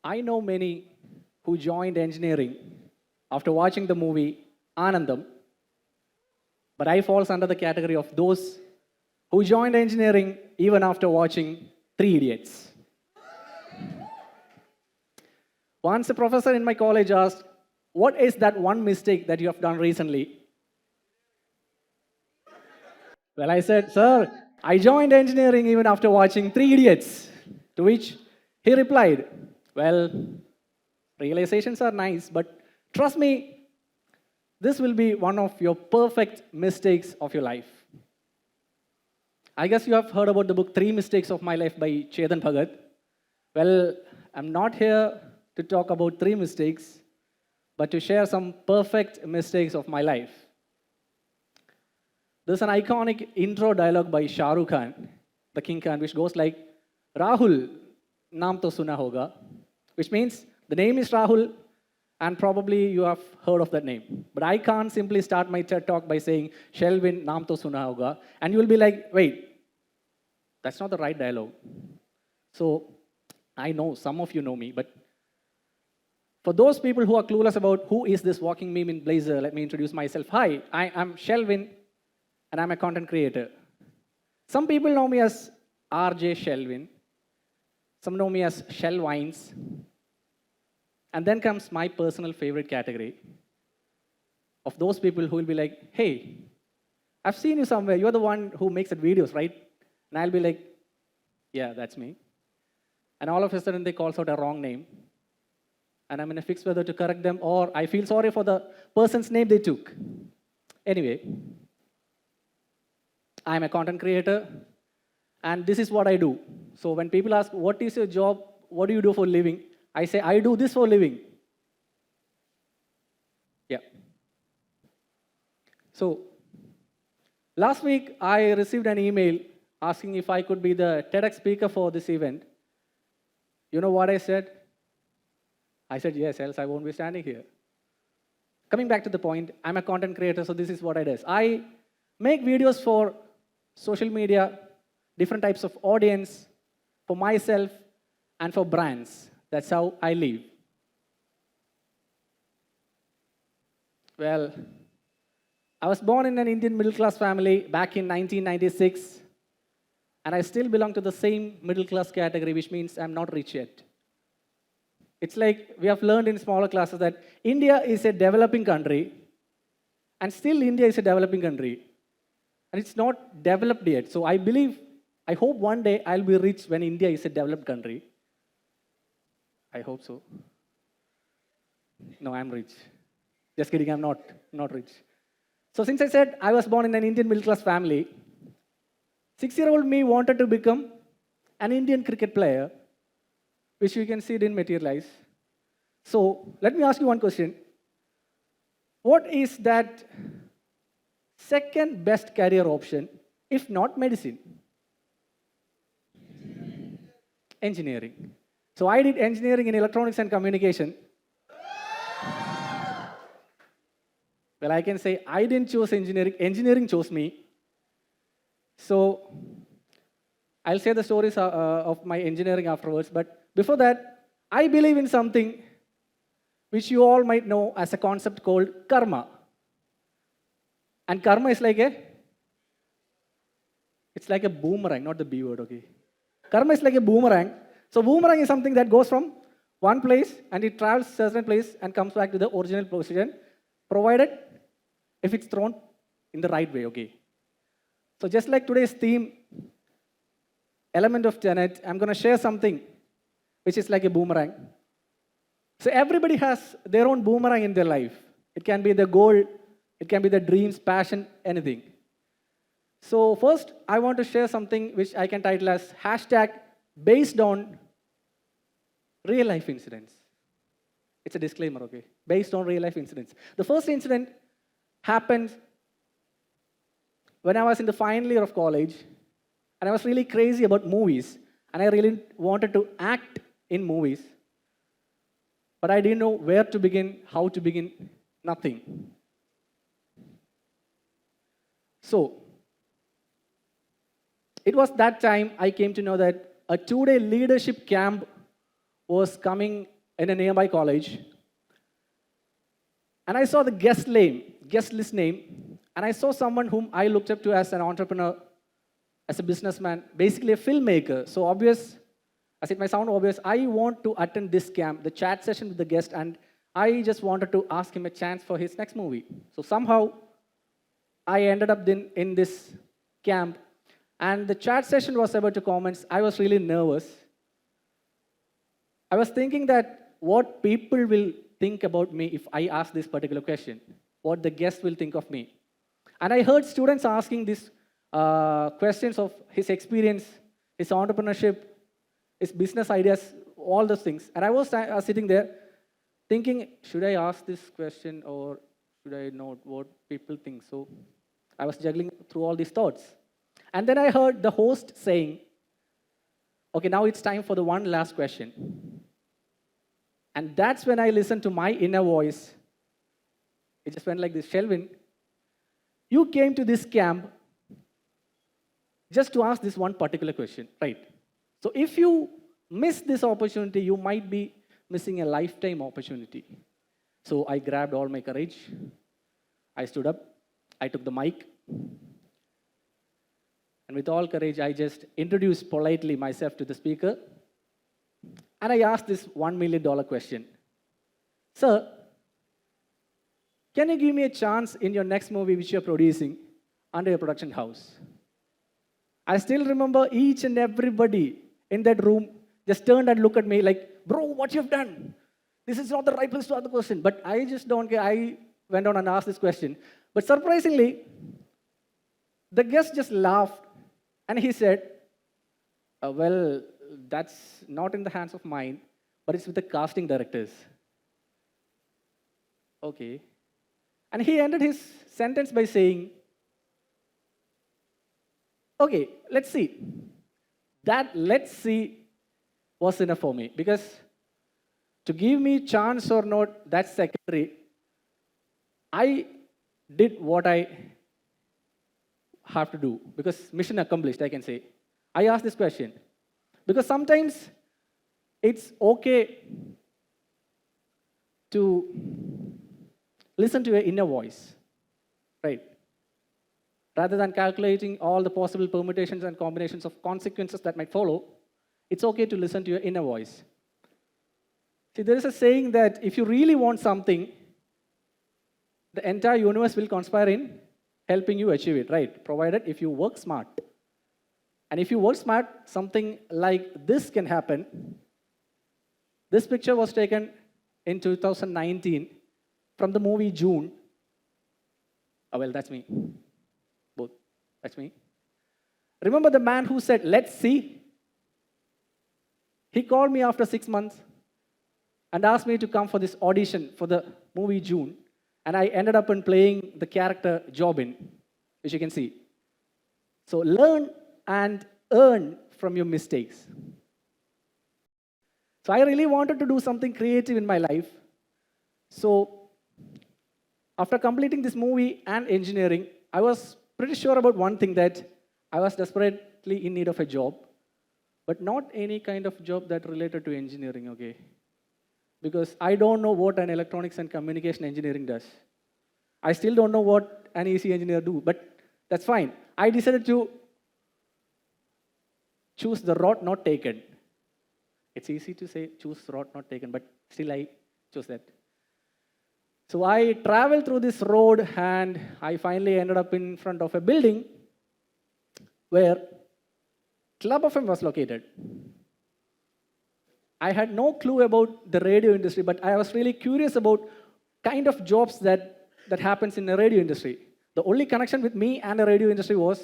I know many who joined engineering after watching the movie Anandam, but I falls under the category of those who joined engineering even after watching Three Idiots. Once a professor in my college asked, "What is that one mistake that you have done recently?" Well, I said, "Sir, I joined engineering even after watching Three Idiots." To which he replied, "Well, realizations are nice, but trust me, this will be one of your perfect mistakes of your life." I guess you have heard about the book Three Mistakes of My Life by Chetan Bhagat. Well, I'm not here to talk about three mistakes, but to share some perfect mistakes of my life. There's an iconic intro dialogue by Shah Rukh Khan, the King Khan, which goes like, "Rahul, naam to suna hoga," which means the name is Rahul, and probably you have heard of that name. But I can't simply start my TED talk by saying, "Shelvin, naam to suna hoga," and you will be like, "Wait, that's not the right dialogue." So I know some of you know me, but for those people who are clueless about who is this walking meme in blazer, let me introduce myself. Hi, I am Shelvin, and I'm a content creator. Some people know me as RJ Shelvin. Some know me as Shelvines. And then comes my personal favorite category of those people who will be like, "Hey, I've seen you somewhere. You're the one who makes that videos, right?" And I'll be like, "Yeah, that's me." And all of a sudden, they calls out a wrong name. And I'm in a fix whether to correct them or I feel sorry for the person's name they took. Anyway, I'm a content creator, and this is what I do. So when people ask, "What is your job? What do you do for a living?" I say, "I do this for a living." Yeah. So last week, I received an email asking if I could be the TEDx speaker for this event. You know what I said? I said, "Yes, else I won't be standing here." Coming back to the point, I'm a content creator, so this is what I do. I make videos for social media, different types of audience, for myself, and for brands. That's how I live. Well, I was born in an Indian middle class family back in 1996, and I still belong to the same middle class category, which means I'm not rich yet. It's like we have learned in smaller classes that India is a developing country, and still India is a developing country. And it's not developed yet. So I hope one day I'll be rich when India is a developed country. I hope so. No, I'm rich. Just kidding, I'm not rich. So since I said I was born in an Indian middle class family, 6-year-old me wanted to become an Indian cricket player, which you can see didn't materialize. So let me ask you one question. What is that second best career option, if not medicine? Engineering. So I did engineering in electronics and communication. Well, I can say I didn't choose engineering. Engineering chose me. So I'll say the stories of my engineering afterwards. But before that, I believe in something which you all might know as a concept called karma. And karma is it's like a boomerang, not the B word, okay? Karma is like a boomerang. So boomerang is something that goes from one place and it travels to a certain place and comes back to the original position, provided if it's thrown in the right way, okay? So just like today's theme, element of tenet, I'm going to share something which is like a boomerang. So everybody has their own boomerang in their life. It can be the goal, it can be the dreams, passion, anything. So first, I want to share something which I can title as hashtag based on real life incidents. It's a disclaimer, okay? Based on real life incidents. The first incident happened when I was in the final year of college, and I was really crazy about movies, and I really wanted to act in movies. But I didn't know where to begin, how to begin, nothing. So, it was that time I came to know that a 2-day leadership camp was coming in a nearby college, and I saw the guest list name, and I saw someone whom I looked up to as an entrepreneur, as a businessman, basically a filmmaker. So obvious, as it might sound obvious, I want to attend this camp, the chat session with the guest, and I just wanted to ask him a chance for his next movie. So somehow, I ended up in this camp, and the chat session was about to commence. I was really nervous. I was thinking that what people will think about me if I ask this particular question, what the guest will think of me. And I heard students asking these questions of his experience, his entrepreneurship, his business ideas, all those things. And I was sitting there thinking, should I ask this question or should I note what people think? So I was juggling through all these thoughts. And then I heard the host saying, okay, now it's time for the one last question. And that's when I listened to my inner voice. It just went like this: Shelvin, you came to this camp just to ask this one particular question, right? So if you miss this opportunity, you might be missing a lifetime opportunity. So I grabbed all my courage. I stood up. I took the mic. And with all courage, I just introduced politely myself to the speaker. And I asked this $1 million question. Sir, can you give me a chance in your next movie which you're producing under your production house? I still remember each and everybody in that room just turned and looked at me like, bro, what you've done? This is not the right place to ask the question. But I just don't care. I went on and asked this question. But surprisingly, the guest just laughed. And he said, well, that's not in the hands of mine, but it's with the casting directors. Okay. And he ended his sentence by saying, okay, let's see. That let's see was enough for me, because to give me chance or not, that's secondary. I did what I have to do, because mission accomplished, I can say. I asked this question because sometimes it's okay to listen to your inner voice, right? Rather than calculating all the possible permutations and combinations of consequences that might follow, it's okay to listen to your inner voice. See, there is a saying that if you really want something, the entire universe will conspire in helping you achieve it, right? Provided if you work smart. And if you work smart, something like this can happen. This picture was taken in 2019 from the movie June. Oh, well, that's me. Both. That's me. Remember the man who said, let's see? He called me after 6 months and asked me to come for this audition for the movie June. And I ended up in playing the character Jobin, which you can see. So learn and earn from your mistakes. So I really wanted to do something creative in my life. So after completing this movie and engineering, I was pretty sure about one thing, that I was desperately in need of a job, but not any kind of job that related to engineering, okay? Because I don't know what an electronics and communication engineering does. I still don't know what an EC engineer do, but that's fine. I decided to choose the route not taken. It's easy to say choose route not taken, but still I chose that. So I traveled through this road and I finally ended up in front of a building where Club FM was located. I had no clue about the radio industry, but I was really curious about kind of jobs that happens in the radio industry. The only connection with me and the radio industry was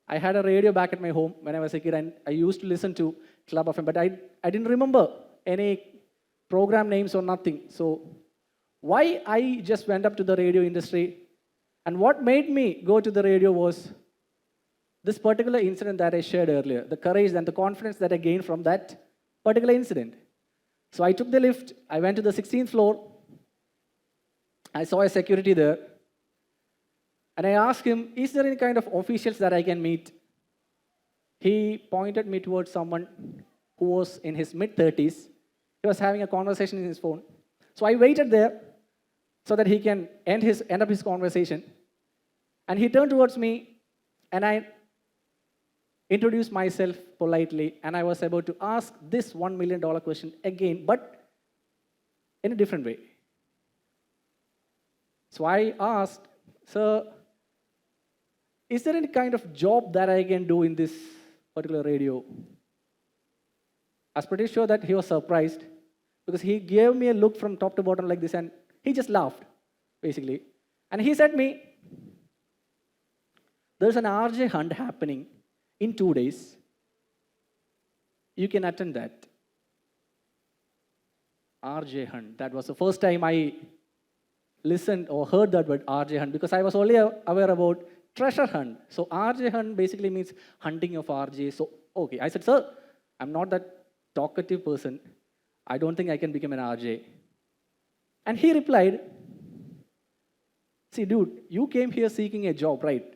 I had a radio back at my home when I was a kid, and I used to listen to Club FM, but I didn't remember any program names or nothing. So why I just went up to the radio industry, and what made me go to the radio was this particular incident that I shared earlier, the courage and the confidence that I gained from that particular incident. So I took the lift, I went to the 16th floor, I saw a security there, and I asked him, is there any kind of officials that I can meet? He pointed me towards someone who was in his mid-30s. He was having a conversation in his phone. So I waited there so that he can end up his conversation. And he turned towards me, and I introduced myself politely, and I was about to ask this $1 million question again, but in a different way. So I asked, "Sir, is there any kind of job that I can do in this particular radio?" I was pretty sure that he was surprised because he gave me a look from top to bottom like this, and he just laughed, basically. And he said to me, "There's an RJ hunt happening in 2 days. You can attend that." RJ hunt. That was the first time I listened or heard that word RJ hunt, because I was only aware about treasure hunt. So RJ hunt basically means hunting of RJ. So, okay. I said, "Sir, I'm not that talkative person. I don't think I can become an RJ." And he replied, "See, dude, you came here seeking a job, right?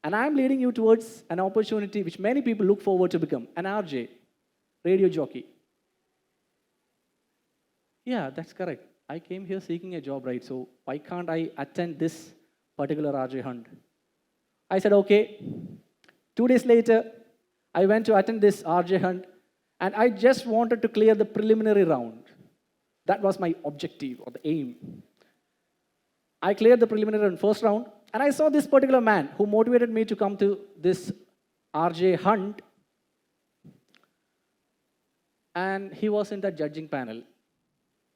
And I'm leading you towards an opportunity which many people look forward to become, an RJ, radio jockey." "Yeah, that's correct. I came here seeking a job, right? So why can't I attend this particular RJ hunt?" I said, "Okay." 2 days later, I went to attend this RJ hunt, and I just wanted to clear the preliminary round. That was my objective or the aim. I cleared the preliminary and first round, and I saw this particular man who motivated me to come to this RJ hunt, and he was in the judging panel.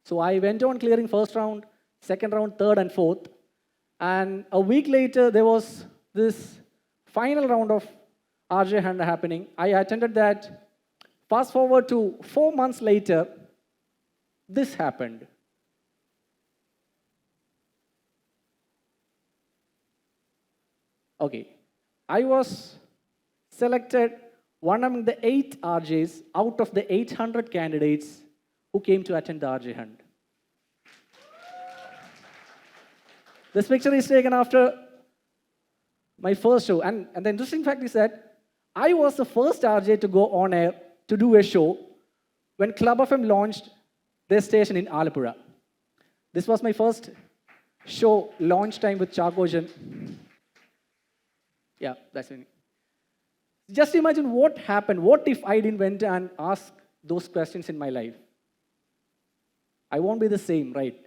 So I went on clearing first round, second round, third, and fourth. And a week later, there was this final round of RJ hunt happening. I attended that. Fast forward to 4 months later, this happened. Okay, I was selected one among the 8 RJs out of the 800 candidates who came to attend the RJ hunt. This picture is taken after my first show. And the interesting fact is that I was the first RJ to go on air to do a show when Club FM launched their station in Alapura. This was my first show launch time with Chakojan. Yeah, that's it. Just imagine what happened. What if I didn't went and ask those questions in my life? I won't be the same, right?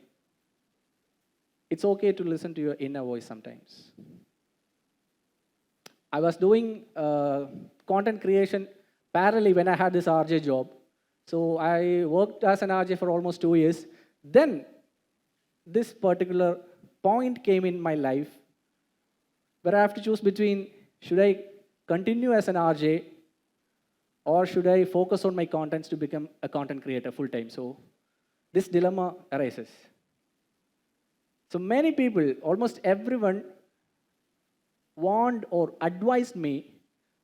It's okay to listen to your inner voice sometimes. I was doing content creation parallelly when I had this RJ job. So I worked as an RJ for almost 2 years. Then this particular point came in my life where I have to choose between, should I continue as an RJ or should I focus on my contents to become a content creator full-time? So this dilemma arises. So many people, almost everyone, warned or advised me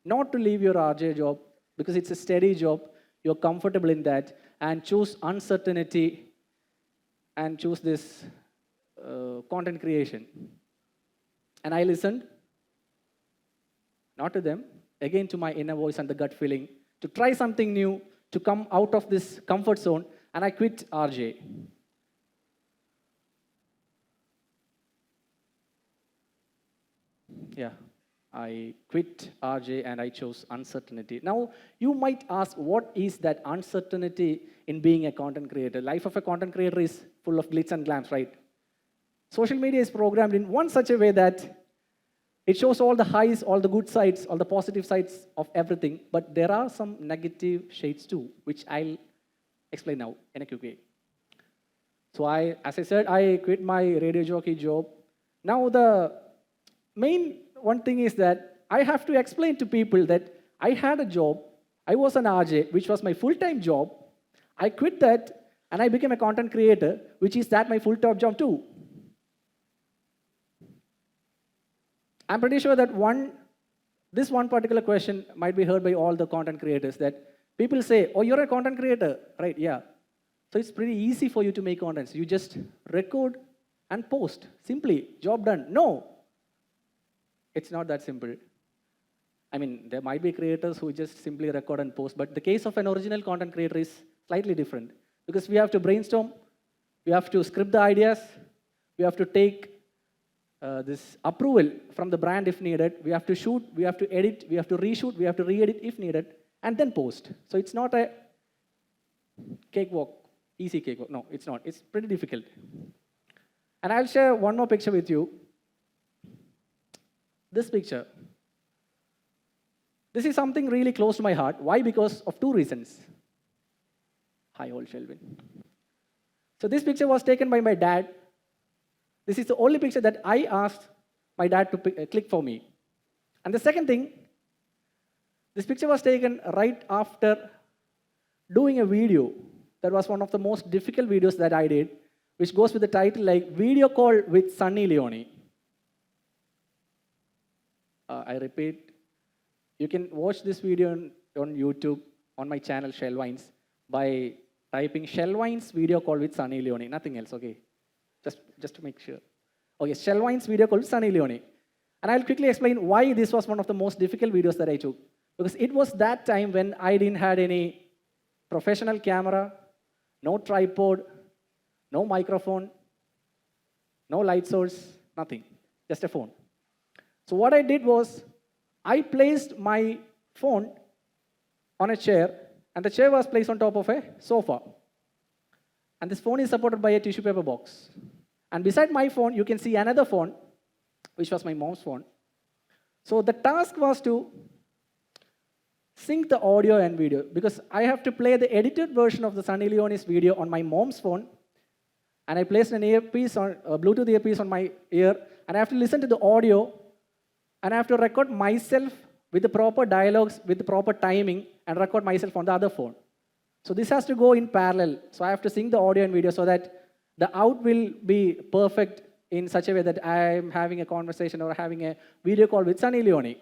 not to leave your RJ job because it's a steady job, you're comfortable in that, and choose uncertainty and choose this content creation. And I listened, not to them, again to my inner voice and the gut feeling, to try something new, to come out of this comfort zone, and I quit RJ. Yeah, I quit RJ and I chose uncertainty. Now, you might ask, what is that uncertainty in being a content creator? Life of a content creator is full of glitz and glams, right? Social media is programmed in one such a way that it shows all the highs, all the good sides, all the positive sides of everything, but there are some negative shades too, which I'll explain now in a quick way. So as I said, I quit my radio jockey job. Now the main one thing is that I have to explain to people that I had a job, I was an RJ, which was my full-time job. I quit that and I became a content creator, which is that my full-time job too. I'm pretty sure that this one particular question might be heard by all the content creators, that people say, oh, you're a content creator, right? Yeah. So it's pretty easy for you to make contents. You just record and post. Simply, job done. No. It's not that simple. I mean, there might be creators who just simply record and post, but the case of an original content creator is slightly different because we have to brainstorm, we have to script the ideas, we have to take this approval from the brand if needed, we have to shoot, we have to edit, we have to reshoot, we have to re-edit if needed, and then post. So it's not a cakewalk, easy cakewalk. No, it's not. It's pretty difficult. And I'll share one more picture with you. This picture. This is something really close to my heart. Why? Because of two reasons. Hi, old Shelvin. So this picture was taken by my dad. This is the only picture that I asked my dad to click for me. And the second thing, this picture was taken right after doing a video that was one of the most difficult videos that I did, which goes with the title like Video Call with Sunny Leone. I repeat, you can watch this video on YouTube on my channel Shelvins by typing Shelvins Video Call with Sunny Leone, nothing else, okay? Just to make sure. Okay, Shelvins Video Call with Sunny Leone. And I'll quickly explain why this was one of the most difficult videos that I took. Because it was that time when I didn't have any professional camera, no tripod, no microphone, no light source, nothing, just a phone. So what I did was, I placed my phone on a chair, and the chair was placed on top of a sofa. And this phone is supported by a tissue paper box. And beside my phone, you can see another phone, which was my mom's phone. So the task was to sync the audio and video, because I have to play the edited version of the Sunny Leone's video on my mom's phone, and I placed an earpiece on a Bluetooth earpiece on my ear, and I have to listen to the audio, and I have to record myself with the proper dialogues, with the proper timing, and record myself on the other phone. So this has to go in parallel. So I have to sync the audio and video so that the out will be perfect in such a way that I'm having a conversation or having a video call with Sunny Leone.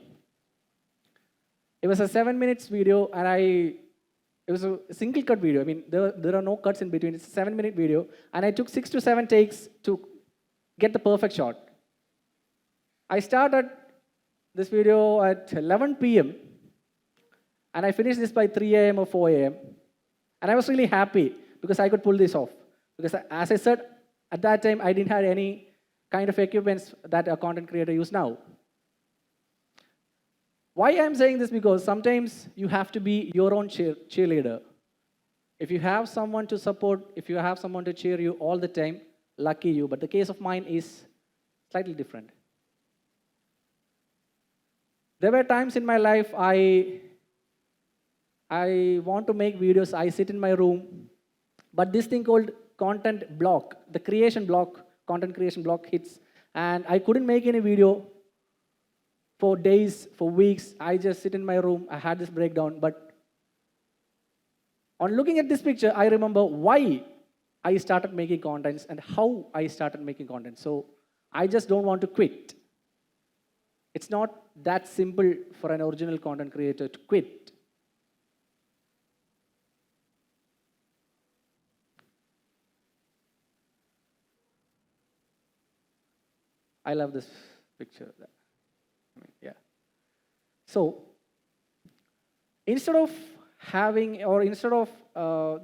It was a 7 minutes video, and it was a single cut video. I mean, there are no cuts in between. It's a 7-minute video, and I took 6 to 7 takes to get the perfect shot. I started this video at 11 p.m., and I finished this by 3 a.m. or 4 a.m., and I was really happy because I could pull this off. Because as I said, at that time, I didn't have any kind of equipments that a content creator uses now. Why I'm saying this? Because sometimes you have to be your own cheerleader. If you have someone to support, if you have someone to cheer you all the time, lucky you. But the case of mine is slightly different. There were times in my life I want to make videos, I sit in my room, but this thing called content block, the creation block, content creation block hits, and I couldn't make any video for days, for weeks. I just sit in my room, I had this breakdown, but on looking at this picture, I remember why I started making contents and how I started making content. So I just don't want to quit. It's not that simple for an original content creator to quit. I love this picture. Yeah. So instead of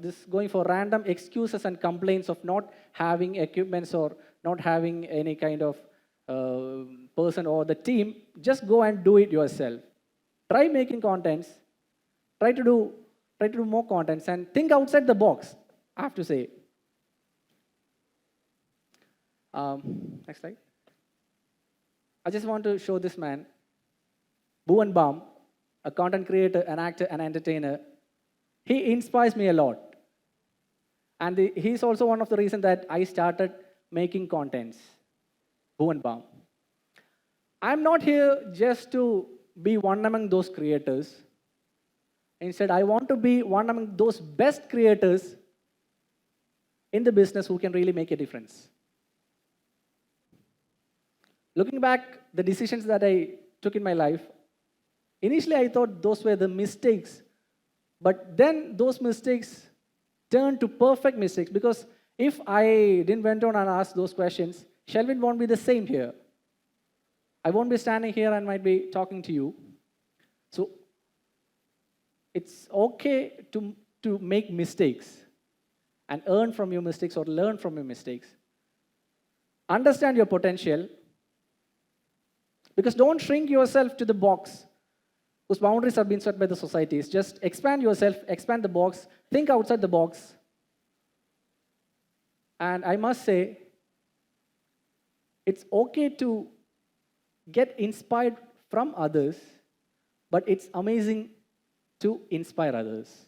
this going for random excuses and complaints of not having equipments or not having any kind of person or the team, just go and do it yourself. Try making contents. Try to do more contents and think outside the box, I have to say. Next slide. I just want to show this man, Bhuvan Baum, a content creator, an actor, an entertainer. He inspires me a lot. And he's also one of the reasons that I started making contents. Bhuvan Baum. I'm not here just to be one among those creators. Instead, I want to be one among those best creators in the business who can really make a difference. Looking back, the decisions that I took in my life, initially I thought those were the mistakes, but then those mistakes turned to perfect mistakes, because if I didn't went on and ask those questions, Shelvin won't be the same here. I won't be standing here and might be talking to you. So it's okay to make mistakes and earn from your mistakes or learn from your mistakes. Understand your potential, because don't shrink yourself to the box whose boundaries have been set by the societies. Just expand yourself, expand the box, think outside the box. And I must say, it's okay to get inspired from others, but it's amazing to inspire others.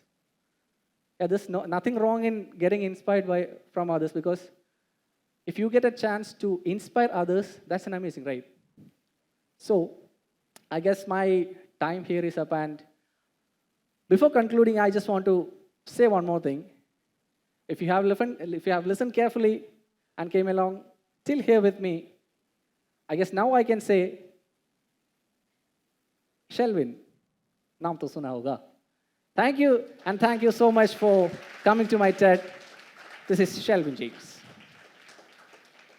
Yeah, there's nothing wrong in getting inspired from others, because if you get a chance to inspire others, that's an amazing, right? So I guess my time here is up, and before concluding, I just want to say one more thing. If you have listened carefully and came along till here with me, I guess now I can say, Shelvin, naam to suna hoga. Thank you, and thank you so much for coming to my TED. This is Shelvin James.